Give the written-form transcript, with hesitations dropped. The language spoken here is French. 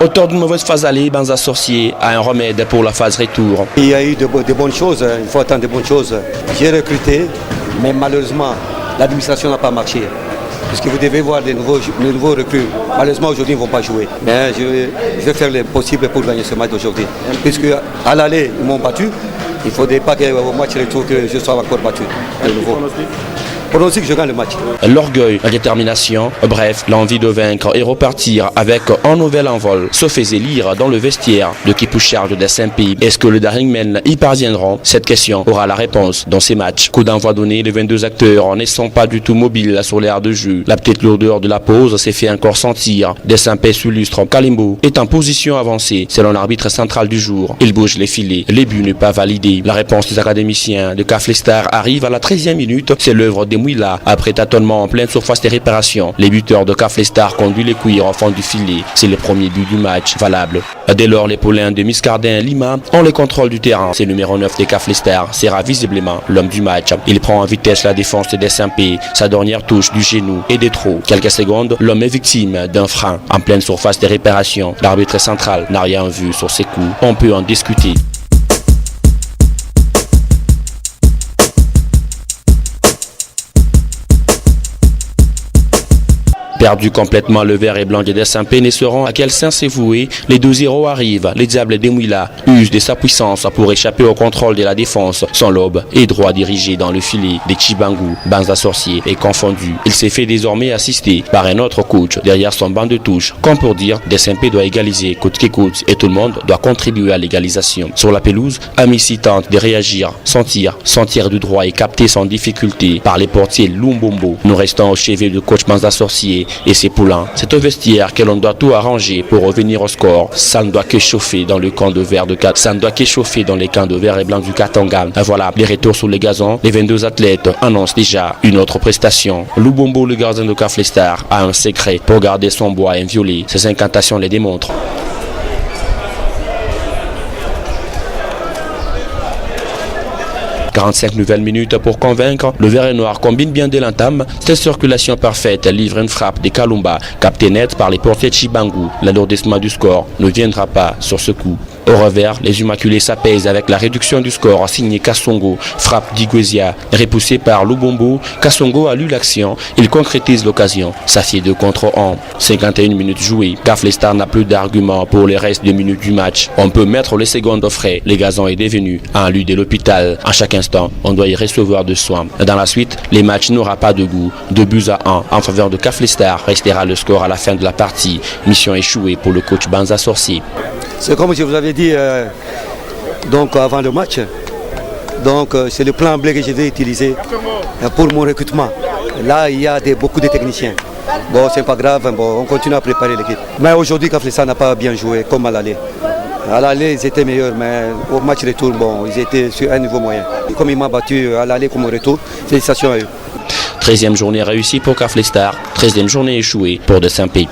Auteur d'une mauvaise phase aller, Banza Sorcier a un remède pour la phase retour. Il y a eu de bonnes choses, il faut attendre de bonnes choses. J'ai recruté, mais malheureusement, l'administration n'a pas marché. Puisque vous devez voir les nouveaux recrues. Malheureusement, aujourd'hui, ils ne vont pas jouer. Mais je vais faire le possible pour gagner ce match d'aujourd'hui. Puisque à l'aller, ils m'ont battu. Il ne faudrait pas qu'au match retour, que je sois encore battu de nouveau. Pronostic, je gagne le match. L'orgueil, la détermination, bref, l'envie de vaincre et repartir avec un nouvel envol se faisait lire dans le vestiaire de l'équipe charge des Saint-Pays. Est-ce que le Daringmen y parviendront? Cette question aura la réponse dans ces matchs. Coup d'envoi donné, les 22 acteurs ne sont pas du tout mobiles sur l'aire de jeu. La petite lourdeur de la pause s'est fait encore sentir. Des Saint-Pays s'illustrent. Kalimbo est en position avancée selon l'arbitre central du jour. Il bouge les filets. Les buts n'est pas validé. La réponse des académiciens de Kaflestar arrive à la 13e minute. C'est l'œuvre des Mouila. Après tâtonnement en pleine surface de réparation, les buteurs de Kaflestar conduisent les cuirs au fond du filet. C'est le premier but du match valable. Dès lors, les poulains de Miscardin Lima ont le contrôle du terrain. C'est le numéro 9 de Kaflestar sera visiblement l'homme du match. Il prend en vitesse la défense des Saint-Pays. Sa dernière touche du genou et des trous. Quelques secondes, l'homme est victime d'un frein. En pleine surface de réparation, l'arbitre central n'a rien vu sur ses coups. On peut en discuter. Perdu complètement, le vert et blanc des Saint-Pays ne sauront à quel sens c'est voué. Les 2-0 arrivent. Les diables des Mouila usent de sa puissance pour échapper au contrôle de la défense. Son lobe est droit dirigé dans le filet des Chibangu. Banza Sorcier est confondu. Il s'est fait désormais assister par un autre coach derrière son banc de touche. Comme pour dire, des Saint-Pays doit égaliser coûte que coûte et tout le monde doit contribuer à l'égalisation. Sur la pelouse, Amici tente de réagir, sentir du droit et capter son difficulté par les portiers Lumbombo. Nous restons au chevet du coach Banza Sorcier et ses poulains. C'est au vestiaire que l'on doit tout arranger pour revenir au score. Ça ne doit que chauffer dans le camp de vert de Kat. Ça ne doit que chauffer dans les camps de vert et blanc du Katanga. Voilà, les retours sur les gazons. Les 22 athlètes annoncent déjà une autre prestation. Lubombo, le gardien de Kaflestar, a un secret pour garder son bois inviolé. Ses incantations les démontrent. 45 nouvelles minutes pour convaincre. Le vert et noir combine bien dès l'entame. Cette circulation parfaite livre une frappe de Kalumba, captée net par les portiers de Chibangu. L'alourdissement du score ne viendra pas sur ce coup. Au revers, les Immaculés s'apaisent avec la réduction du score signé Kassongo. Frappe d'Iguezia, repoussée par Lubombo. Kassongo a lu l'action. Il concrétise l'occasion. Ça fait 2 contre 1. 51 minutes jouées. Kaflestar n'a plus d'arguments pour les restes des minutes du match. On peut mettre les secondes au frais. Le gazon est devenu un lieu de l'hôpital. À chaque instant, on doit y recevoir de soins. Dans la suite, les matchs n'aura pas de goût. 2-1 en faveur de Kaflestar. Restera le score à la fin de la partie. Mission échouée pour le coach Banza Sorcier. C'est comme je vous avais dit donc avant le match. Donc c'est le plan bleu que je vais utiliser pour mon recrutement. Là, il y a beaucoup de techniciens. Bon, c'est pas grave, bon, on continue à préparer l'équipe. Mais aujourd'hui, Kaflestar n'a pas bien joué comme à l'aller. À l'aller, ils étaient meilleurs, mais au match retour, bon, ils étaient sur un niveau moyen. Comme ils m'ont battu à l'aller comme au retour, félicitations à eux. 13e journée réussie pour Kaflestar, 13e journée échouée pour de Saint-Pays.